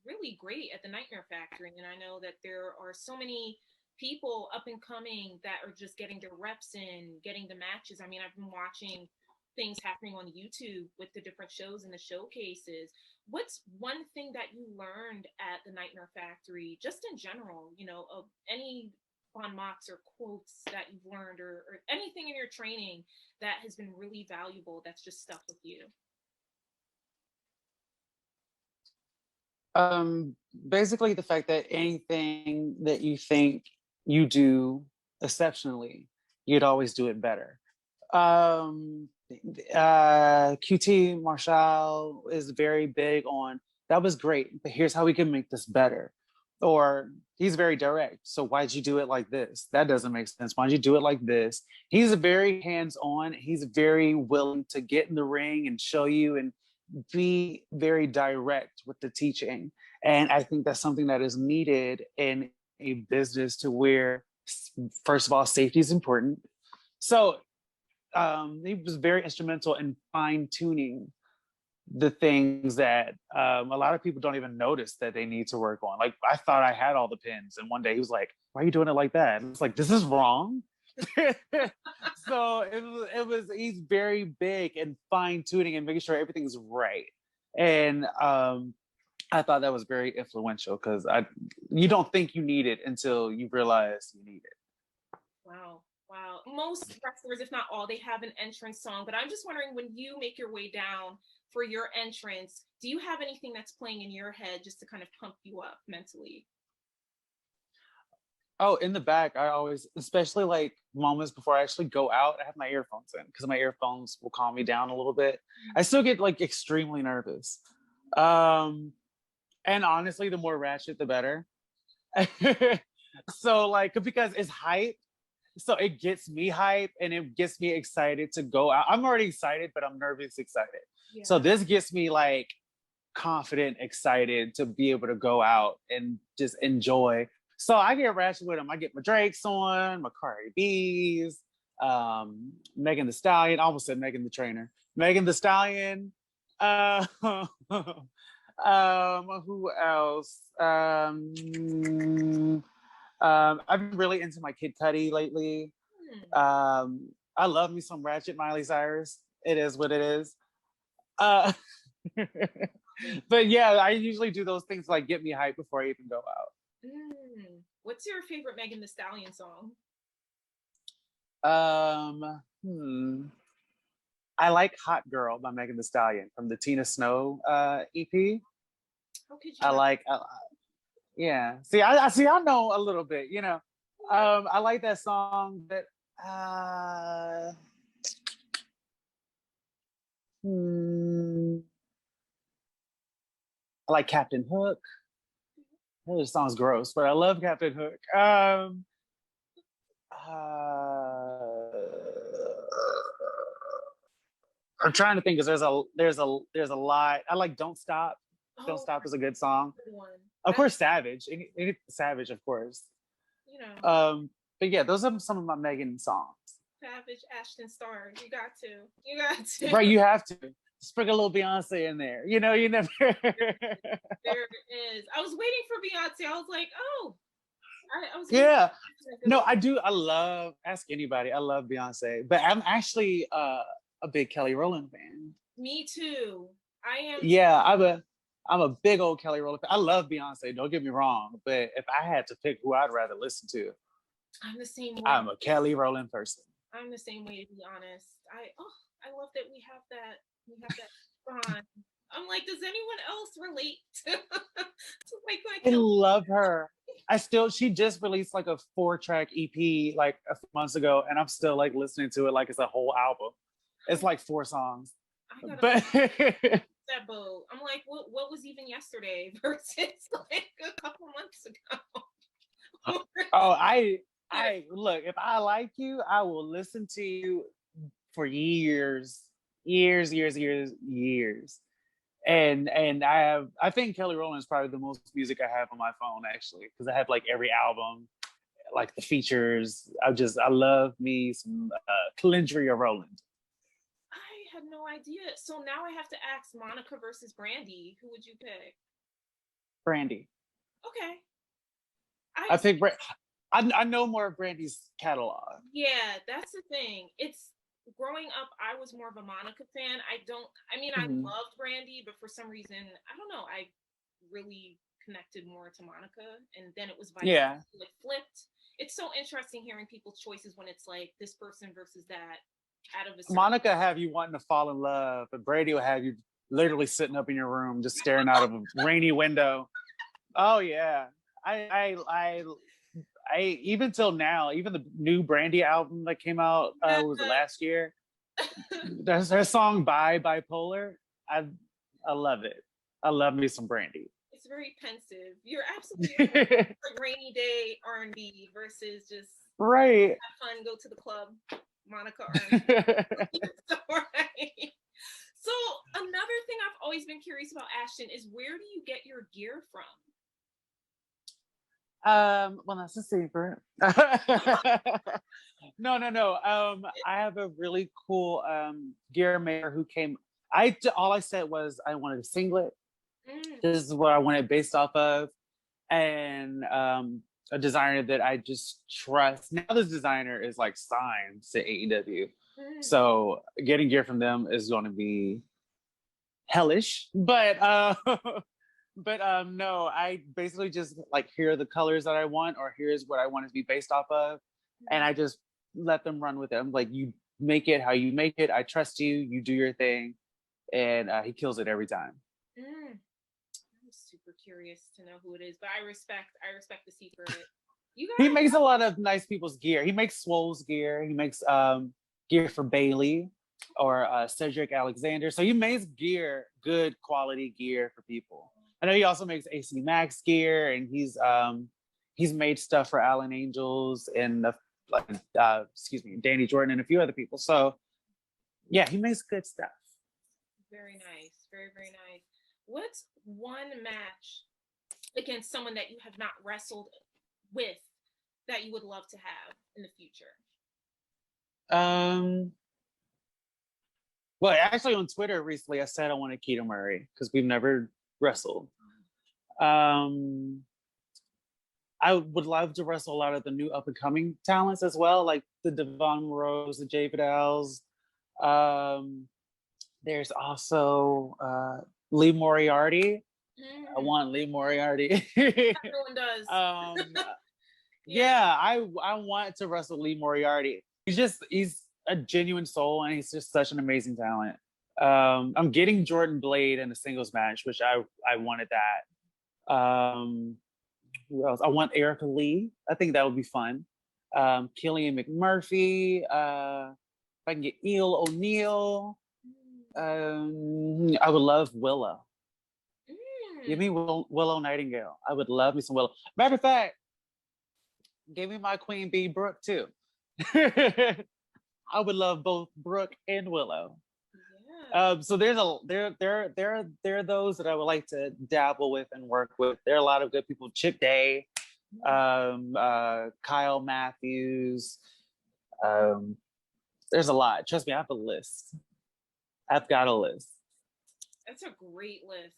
really great at the Nightmare Factory. And I know that there are so many people up and coming that are just getting their reps in, getting the matches. I mean, I've been watching things happening on YouTube with the different shows and the showcases. What's one thing that you learned at the Nightmare Factory, just in general, you know, of any bon mots or quotes that you've learned, or anything in your training that has been really valuable that's just stuck with you? Basically, the fact that anything that you think you do exceptionally, you'd always do it better. Um, QT Marshall is very big on that was great, but here's how we can make this better. Or he's very direct. So why'd you do it like this? That doesn't make sense. Why'd you do it like this? He's very hands-on. He's very willing to get in the ring and show you and be very direct with the teaching. And I think that's something that is needed in a business to where, first of all, safety is important. So he was very instrumental in fine tuning the things that a lot of people don't even notice that they need to work on. Like I thought I had all the pins, and one day he was like, "Why are you doing it like that?" And it's like, "This is wrong." So he's very big in fine tuning and making sure everything's right. And I thought that was very influential because I you don't think you need it until you realize you need it. Wow. Wow. Most wrestlers, if not all, they have an entrance song. But I'm just wondering, when you make your way down for your entrance, do you have anything that's playing in your head just to kind of pump you up mentally? Oh, in the back, I always, especially like moments before I actually go out, I have my earphones in because my earphones will calm me down a little bit. I still get like extremely nervous. Um, and honestly, the more ratchet, the better. So like because it's hype, so it gets me hype and it gets me excited to go out. I'm already excited, but I'm nervous excited. So Yeah. this gets me like confident, excited to be able to go out and just enjoy. So I get ratchet with them. I get my Drakes on, my Cardi B's, Megan the Stallion. I almost said Megan the Trainer. Megan the Stallion. Uh, who else? I've been really into my Kid Cudi lately. Hmm. I love me some Ratchet Miley Cyrus. It is what it is. Uh, but yeah, I usually do those things like get me hyped before I even go What's your favorite Megan the Stallion song? out. I like Hot Girl by Megan the Stallion from the Tina Snow EP. How could you I not? like, yeah. See, I see. I know a little bit. You know, I like that song, but uh, hmm, I like Captain Hook. That song's gross, but I love Captain Hook. Uh, I'm trying to think because there's a lot. I like Don't Stop. Don't Oh, Stop is a good song. good one. Of That, course, Savage. Savage, of course. you know, But yeah, those are some of my Megan songs. Savage, Ashton Starr. You got to. You got to. Right, you have to sprinkle a little Beyonce in there. You know, you never. There is. I was waiting for Beyonce. I was like, oh, I was gonna Yeah. a good No, one. I do. I love. Ask anybody. I love Beyonce, but I'm actually a big Kelly Rowland fan. Me too. I am. Yeah, I'm a big old Kelly Rowland fan. I love Beyonce, don't get me wrong, but if I had to pick who I'd rather listen to, I'm the same way. I'm a Kelly Rowland person. I'm the same way, to be honest. I love that we have that bond. I'm like, does anyone else relate to, to like my I Kelly? love her. She just released like a 4-track EP like a few months ago, and I'm still like listening to it like it's a whole album. It's like 4 songs. I gotta But that boat. I'm like, what was even yesterday versus like a couple months ago. oh, I look, if I like you, I will listen to you for years, years, years, years, years. And I think Kelly Rowland is probably the most music I have on my phone actually, because I have like every album, like the features. I love me some Calendria Rowland. I had no idea. So now I have to ask, Monica versus Brandy. Who would you pick? Brandy. Okay. I think I know more of Brandy's catalog. Yeah, that's the thing. It's growing up, I was more of a Monica fan. I mean, I Mhm. loved Brandy, but for some reason, I don't know, I really connected more to Monica, and then it was vice versa, Yeah. like flipped. It's so interesting hearing people's choices when it's like this person versus that out of a certain. Monica have you wanting to fall in love, but Brady will have you literally sitting up in your room just staring out of a rainy window. Oh yeah. I I even till now, even the new Brandy album that came out was it last year? There's her song "Bye Bipolar." I I love it. I love me some Brandy. It's very pensive. You're absolutely right. Like rainy day R&B versus just Right. have fun, go to the club, Monica R&B. Right. So another thing I've always been curious about, Ashton, is where do you get your gear from? Well, that's a secret. No. I have a really cool gear maker who came. All I said was I wanted a singlet. Mm. This is what I wanted based off of, and a designer that I just trust. Now this designer is like signed to AEW, Mm. so getting gear from them is going to be hellish. But no, I basically just like here are the colors that I want, or here's what I want it to be based off of, and I just let them run with it. I'm like, you make it how you make it. I trust you. You do your thing, and he kills it every time. Mm. I'm super curious to know who it is, but I respect the secret. You He guys, makes a lot of nice people's gear. He makes Swole's gear. He makes gear for Bailey or Cedric Alexander. So he makes gear, good quality gear for people. I know he also makes AC Max gear, and he's made stuff for Allen Angels and excuse me, Danny Jordan and a few other people. So yeah, he makes good stuff. very nice, very very nice. What's one match against someone that you have not wrestled with that you would love to have in the future? Um, well, actually on Twitter recently, I said I wanted Keita Murray because we've never wrestled. Um, I would love to wrestle a lot of the new up and coming talents as well, like the Devon Rose, the Jay Vidals. Um, there's also Lee Moriarty. I want Lee Moriarty. Everyone does. um, Yeah. yeah, I want to wrestle Lee Moriarty. He's a genuine soul, and he's just such an amazing talent. I'm getting Jordan Blade in a singles match, which I wanted that. Who else? I want Erica Lee. I think that would be fun. Killian McMurphy. If I can get Eel O'Neill. I would love Willow. Give me Willow Nightingale. I would love me some Willow. Matter of fact, give me my Queen Bee Brooke too. I would love both Brooke and Willow. Yeah. So there are those that I would like to dabble with and work with. There are a lot of good people. Chip Day, Kyle Matthews. There's a lot. Trust me, I have a list. I've got a list. That's a great list.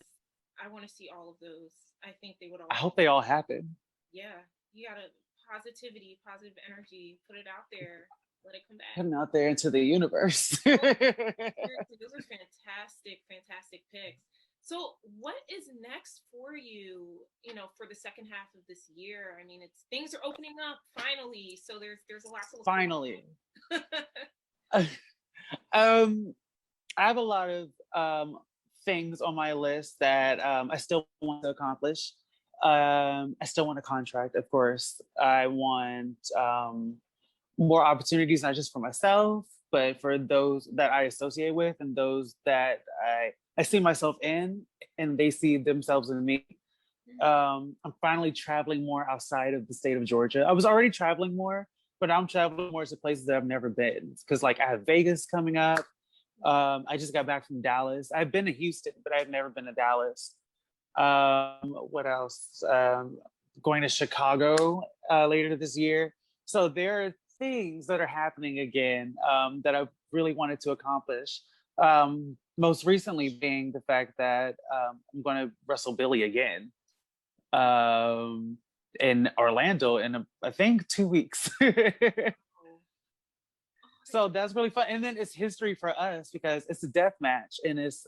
I want to see all of those. I think they would all. I hope they all happen. Yeah, you gotta positivity, positive energy, put it out there. Let it come back. Putting out there into the universe. Seriously, those are fantastic picks. So, what is next for you? You know, for the second half of this year. I mean, it's things are opening up finally, so there's a lot to look Finally. forward I have a lot of things on my list that I still want to accomplish. I still want a contract, of course. I want more opportunities, not just for myself, but for those that I associate with and those that I see myself in and they see themselves in me. I'm finally traveling more outside of the state of Georgia. I was already traveling more, but I'm traveling more to places that I've never been. Because like I have Vegas coming up. I just got back from Dallas. I've been to Houston, but I've never been to Dallas. What else? Going to Chicago later this year. So there are things that are happening again that I really wanted to accomplish. Most recently being the fact that I'm going to wrestle Billy again in Orlando in I think 2 weeks. So that's really fun. And then it's history for us because it's a death match and it's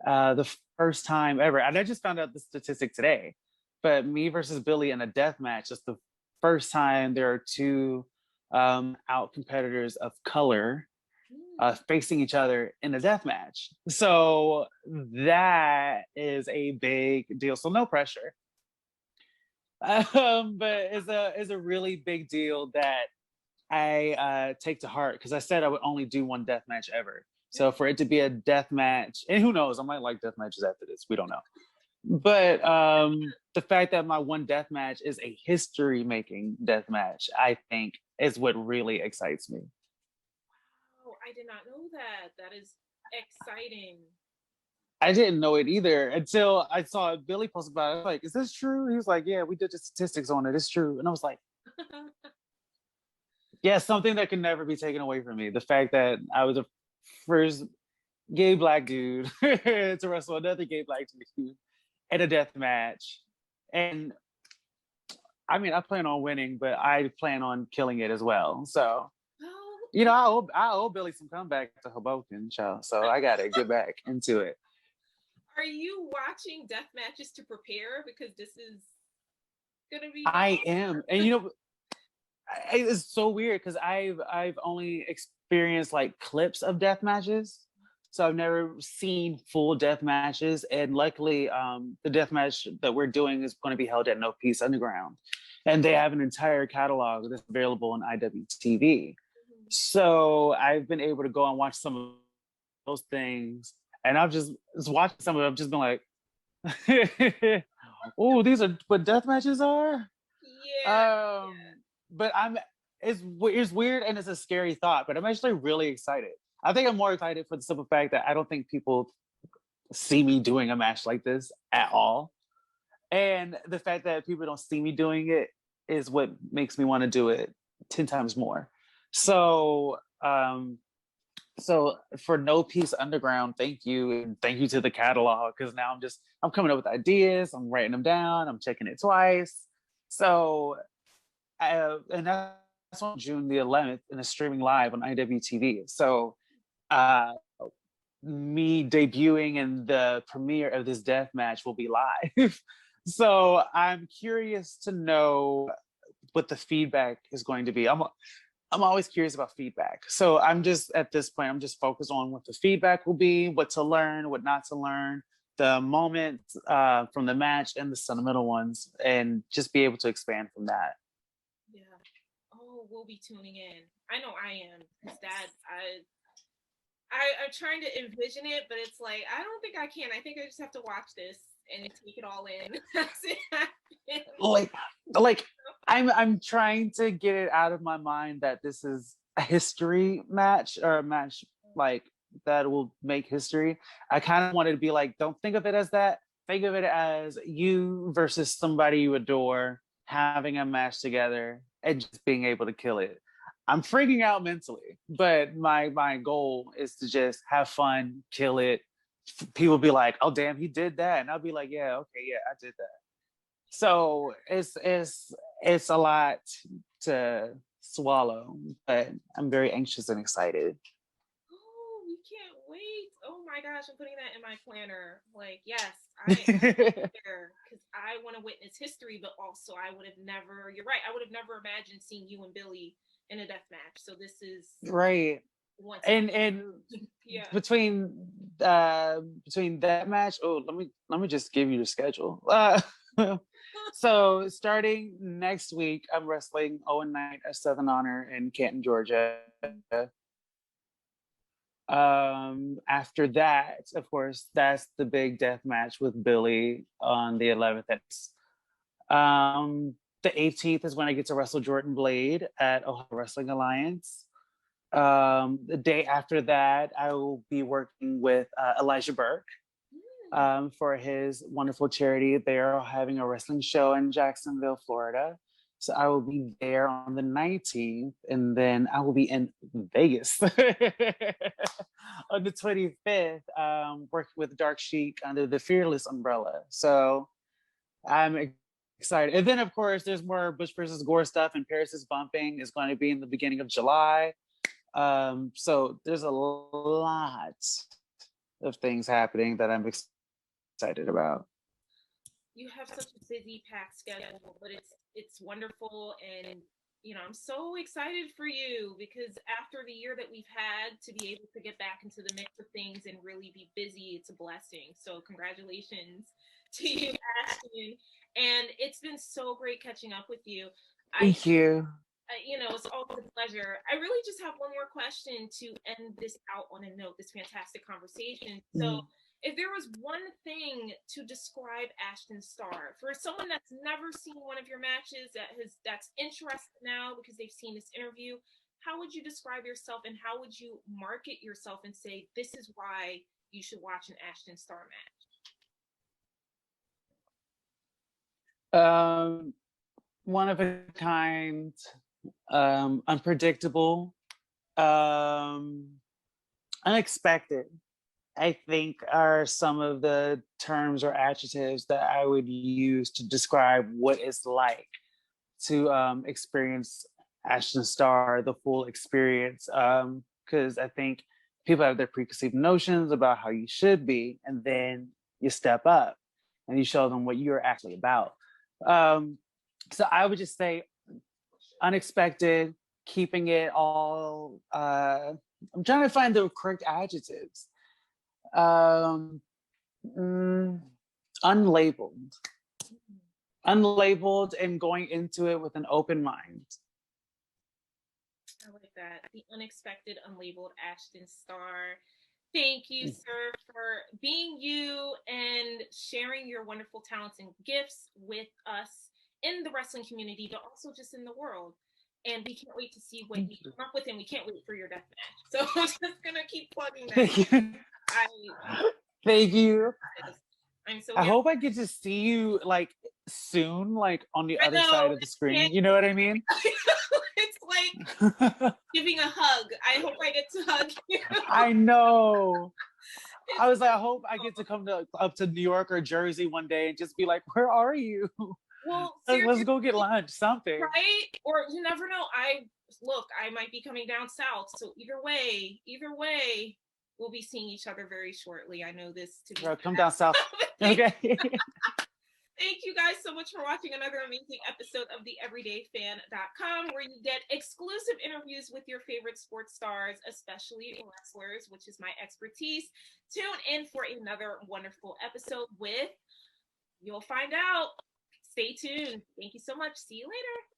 the first time ever. And I just found out the statistic today, but me versus Billy in a death match is the first time there are two out competitors of color facing each other in a death match. So that is a big deal. So no pressure. But it's a really big deal that I take to heart because I said I would only do one death match ever. So for it to be a death match, and who knows, I might like death matches after this. We don't know. But the fact that my one death match is a history-making death match, I think, is what really excites me. Wow, I did not know that. That is exciting. I didn't know it either until I saw Billy post about it. I was like, is this true? He was like, yeah, we did the statistics on it. It's true. And I was like, yeah, something that can never be taken away from me. The fact that I was the first gay black dude to wrestle another gay black dude in a death match. And I mean, I plan on winning, but I plan on killing it as well. So, you know, I owe Billy some comeback to Hoboken, child. So I got to get back into it. Are you watching death matches to prepare? Because this is going to be. I am. And, you know, it's so weird because I've only experienced like clips of death matches. So I've never seen full death matches, and luckily, the death match that we're doing is going to be held at No Peace Underground, and they have an entire catalog that's available on IWTV. So I've been able to go and watch some of those things, and I've just watching some of them. I've just been like, "Oh, these are what death matches are." Yeah. But it's weird and it's a scary thought. But I'm actually really excited. I think I'm more excited for the simple fact that I don't think people see me doing a match like this at all. And the fact that people don't see me doing it is what makes me want to do it 10 times more. So, so for No Peace Underground, thank you. And thank you to the catalog because now I'm coming up with ideas. I'm writing them down. I'm checking it twice. So, and that's on June the 11th and it's streaming live on IWTV. So, me debuting in the premiere of this death match will be live. So I'm curious to know what the feedback is going to be. I'm always curious about feedback. So I'm just at this point, I'm just focused on what the feedback will be, what to learn, what not to learn, the moments from the match and the sentimental ones, and just be able to expand from that. Yeah. Oh, we'll be tuning in. I know I am. Because that I'm trying to envision it, but it's like I don't think I can. I think I just have to watch this and take it all in. like I'm trying to get it out of my mind that this is a history match or a match like that will make history. I kind of wanted to be like, don't think of it as that. Think of it as you versus somebody you adore having a match together and just being able to kill it. I'm freaking out mentally, but my goal is to just have fun, kill it. People be like, "Oh, damn, he did that," and I'll be like, "Yeah, okay, yeah, I did that." So it's a lot to swallow, but I'm very anxious and excited. Oh, we can't wait. Oh my gosh, I'm putting that in my planner. Like, yes, I'm there because I want to witness history, but also I would have never, you're right, I would have never imagined seeing you and Billy in a death match. So this is Right. once And yeah. between that match, oh, let me just give you the schedule. So starting next week, I'm wrestling Owen Knight at Southern Honor in Canton, Georgia. After that, of course, that's the big death match with Billy on the 11th. The 18th is when I get to wrestle Jordan Blade at Ohio Wrestling Alliance. The day after that, I will be working with Elijah Burke for his wonderful charity. They're having a wrestling show in Jacksonville, Florida. So I will be there on the 19th, and then I will be in Vegas on the 25th, working with Dark Chic under the Fearless umbrella. So I'm excited. And then, of course, there's more Bush versus Gore stuff, and Paris is Bumping is going to be in the beginning of July. So there's a lot of things happening that I'm excited about. You have such a busy packed schedule, but it's wonderful, and I'm so excited for you because after the year that we've had, to be able to get back into the mix of things and really be busy, it's a blessing. So congratulations to you, Ashton. And it's been so great catching up with you. Thank you. It's always a pleasure. I really just have one more question to end this out on a note, this fantastic conversation. So if there was one thing to describe Ashton Starr for someone that's never seen one of your matches, that's interested now because they've seen this interview, how would you describe yourself and how would you market yourself and say, this is why you should watch an Ashton Starr match? One of a kind, unpredictable, unexpected, I think are some of the terms or adjectives that I would use to describe what it's like to experience Ashton Starr, the full experience. Because I think people have their preconceived notions about how you should be, and then you step up and you show them what you're actually about. So I would just say unexpected, keeping it all. I'm trying to find the correct adjectives. Unlabeled. Unlabeled and going into it with an open mind. I like that. The unexpected, unlabeled Ashton Starr. Thank you, sir, for being you and sharing your wonderful talents and gifts with us in the wrestling community, but also just in the world. And we can't wait to see what you come up with, and we can't wait for your death match. So I'm just gonna keep plugging that. Thank you. I'm so. I hope I get to see you like soon, like on the other side of the screen. You know what I mean? It's like giving a hug. I hope I get to hug you. I know. I was like, I hope I get to come up to New York or Jersey one day and just be like, where are you? Well, let's go get lunch, something. Right? Or you never know. I might be coming down south. So either way, we'll be seeing each other very shortly. I know this to be. Come down south. Okay. Thank you guys so much for watching another amazing episode of the everydayfan.com, where you get exclusive interviews with your favorite sports stars, especially wrestlers, which is my expertise. Tune in for another wonderful episode with, you'll find out. Stay tuned. Thank you so much. See you later.